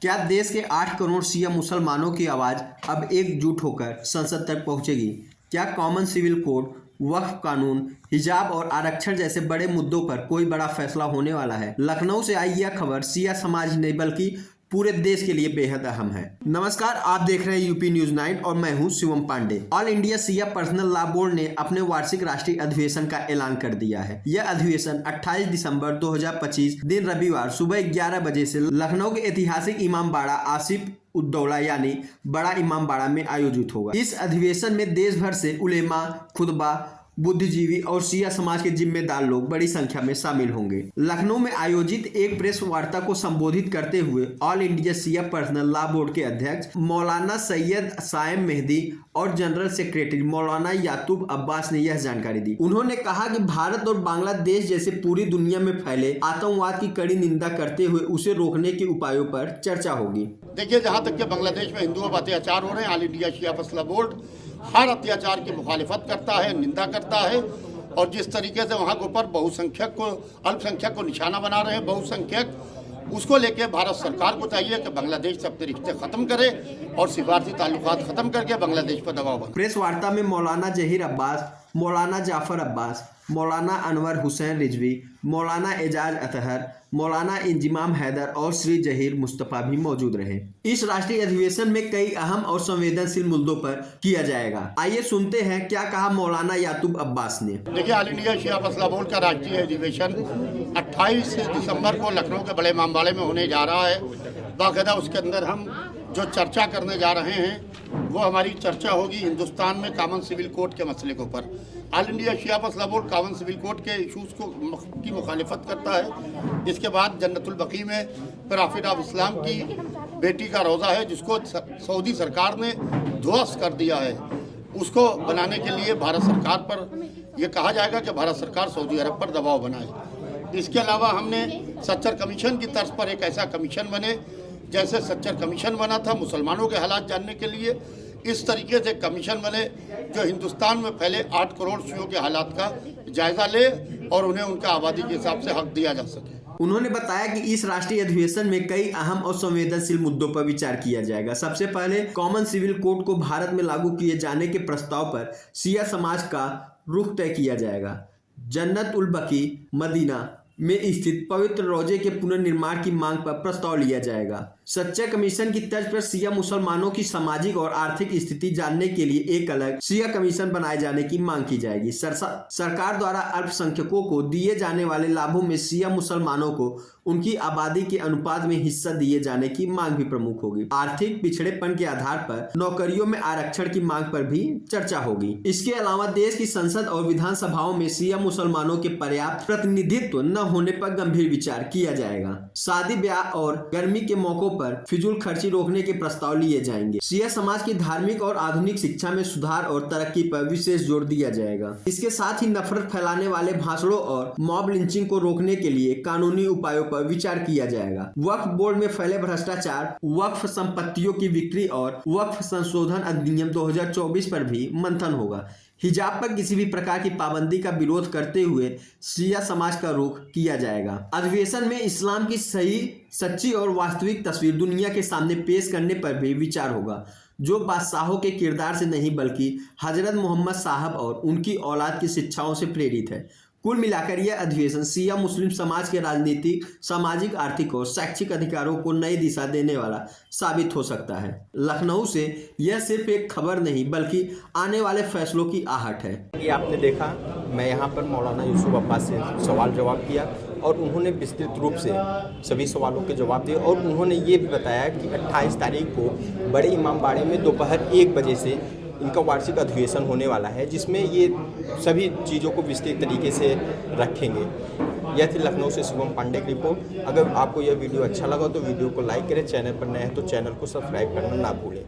क्या देश के 8 करोड़ शिया मुसलमानों की आवाज़ अब एकजुट होकर संसद तक पहुंचेगी? क्या कॉमन सिविल कोड, वक्फ कानून, हिजाब और आरक्षण जैसे बड़े मुद्दों पर कोई बड़ा फैसला होने वाला है? लखनऊ से आई यह खबर शिया समाज ही नहीं बल्कि पूरे देश के लिए बेहद अहम है। नमस्कार, आप देख रहे हैं यूपी न्यूज 9 और मैं हूं Shivam Pandey. All India Shia personal law board ने अपने वार्षिक राष्ट्रीय अधिवेशन का ऐलान कर दिया है। यह अधिवेशन 28 दिसंबर 2025 दिन रविवार सुबह 11 बजे से लखनऊ के ऐतिहासिक इमामबाड़ा आसिफ उद्दौला यानी बड़ा इमामबाड़ा में आयोजित होगा। इस अधिवेशन में देश भर से उलेमा, खुतबा, बुद्धिजीवी और शिया समाज के जिम्मेदार लोग बड़ी संख्या में शामिल होंगे। लखनऊ में आयोजित एक प्रेस वार्ता को संबोधित करते हुए all India Shia personal law board के अध्यक्ष मौलाना सैयद साइम मेहदी और जनरल सेक्रेटरी मौलाना याकूब अब्बास ने यह जानकारी दी। उन्होंने कहा कि भारत और बांग्लादेश जैसे पूरी दुनिया में फैले आतंकवाद की कड़ी निंदा करते हुए उसे रोकने के उपायों पर चर्चा होगी। देखिए, जहाँ तक कि बांग्लादेश में हिंदुओं पर अत्याचार हो रहे हैं, all India Shia personal board हर अत्याचार की मुखालिफत करता है, निंदा करता है। और जिस तरीके से वहाँ के ऊपर बहुसंख्यक को, अल्पसंख्यक को निशाना बना रहे हैं बहुसंख्यक, उसको लेके भारत सरकार को चाहिए कि बांग्लादेश से अपने रिश्ते खत्म करे और सिफारती ताल्लुकात खत्म करके बांग्लादेश पर दबाव बनाए। प्रेस वार्ता में मौलाना जहीर अब्बास, मौलाना जाफर अब्बास, मौलाना अनवर हुसैन रिजवी, मौलाना एजाज अतहर, मौलाना इंजिमाम हैदर और श्री जहीर मुस्तफ़ा भी मौजूद रहे। इस राष्ट्रीय अधिवेशन में कई अहम और संवेदनशील मुद्दों पर किया जाएगा। आइए सुनते हैं क्या कहा मौलाना याकूब अब्बास ने। देखिए, all India Shia personal board का राष्ट्रीय अधिवेशन 28 दिसंबर को लखनऊ के बड़े इमामबाड़े में होने जा रहा है। बाकायदा उसके अंदर हम जो चर्चा करने जा रहे हैं वो हमारी चर्चा होगी हिंदुस्तान में कॉमन सिविल कोड के मसले के ऊपर। All India Shia personal board common civil code के इशूज़ की मुखालिफत करता है। इसके बाद जन्नतुल बकी में प्रॉफिट ऑफ इस्लाम की बेटी का रोज़ा है जिसको सऊदी सरकार ने ध्वस्त कर दिया है, उसको बनाने के लिए भारत सरकार पर यह कहा जाएगा कि भारत सरकार सऊदी अरब पर दबाव बनाए। इसके अलावा हमने सच्चर कमीशन की तर्ज पर एक ऐसा कमीशन बने जैसे सच्चर कमीशन बना था मुसलमानों के हालात जानने के लिए, इस तरीके से कमीशन बने जो हिंदुस्तान में फैले 8 करोड़ शियों के हालात का जायजा ले और उन्हें उनका आबादी के हिसाब से हक दिया जा सके। उन्होंने बताया कि इस राष्ट्रीय अधिवेशन में कई अहम और संवेदनशील मुद्दों पर विचार किया जाएगा। सबसे पहले कॉमन सिविल कोड को भारत में लागू किए जाने के प्रस्ताव पर शिया समाज का रुख तय किया जाएगा। जन्नत उल बकी मदीना में स्थित पवित्र रोजे के पुनर्निर्माण की मांग पर प्रस्ताव लिया जाएगा। सच्चा कमीशन की तर्ज पर शिया मुसलमानों की सामाजिक और आर्थिक स्थिति जानने के लिए एक अलग शिया कमीशन बनाए जाने की मांग की जाएगी। सरकार द्वारा अल्पसंख्यकों को दिए जाने वाले लाभों में शिया मुसलमानों को उनकी आबादी के अनुपात में हिस्सा दिए जाने की मांग भी प्रमुख होगी। आर्थिक पिछड़ेपन के आधार पर नौकरियों में आरक्षण की मांग पर भी चर्चा होगी। इसके अलावा देश की संसद और विधानसभाओं में शिया मुसलमानों के पर्याप्त प्रतिनिधित्व न होने पर गंभीर विचार किया जाएगा। शादी ब्याह और गर्मी के मौकों पर फिजूल खर्ची रोकने के प्रस्ताव लिए जाएंगे। शिया समाज की धार्मिक और आधुनिक शिक्षा में सुधार और तरक्की पर विशेष जोर दिया जाएगा। इसके साथ ही नफरत फैलाने वाले भाषणों और मॉब लिंचिंग को रोकने के लिए कानूनी उपायों पर विचार किया जाएगा। वक्फ बोर्ड में फैले भ्रष्टाचार, वक्फ संपत्तियों की बिक्री और वक्फ संशोधन अधिनियम 2024 पर भी मंथन होगा। हिजाब पर किसी भी प्रकार की पाबंदी का विरोध करते हुए शिया समाज का रुख किया जाएगा। अधिवेशन में इस्लाम की सही, सच्ची और वास्तविक तस्वीर दुनिया के सामने पेश करने पर भी विचार होगा, जो बादशाहों के किरदार से नहीं बल्कि हजरत मोहम्मद साहब और उनकी औलाद की शिक्षाओं से प्रेरित है। कुल मिलाकर यह अधिवेशन शिया मुस्लिम समाज के राजनीतिक, सामाजिक, आर्थिक और शैक्षिक अधिकारों को नई दिशा देने वाला साबित हो सकता है। लखनऊ से यह सिर्फ एक खबर नहीं बल्कि आने वाले फैसलों की आहट है। ये आपने देखा, मैं यहाँ पर मौलाना यूसुफ अब्बास से सवाल जवाब किया और उन्होंने विस्तृत रूप से सभी सवालों के जवाब दिए और उन्होंने ये भी बताया कि 28 तारीख को बड़े इमामबाड़े में दोपहर 1 बजे से इनका वार्षिक अधिवेशन होने वाला है, जिसमें ये सभी चीज़ों को विस्तृत तरीके से रखेंगे। यह थी लखनऊ से शिवम पांडे की रिपोर्ट। अगर आपको यह वीडियो अच्छा लगा तो वीडियो को लाइक करें, चैनल पर नए हैं तो चैनल को सब्सक्राइब करना ना भूलें।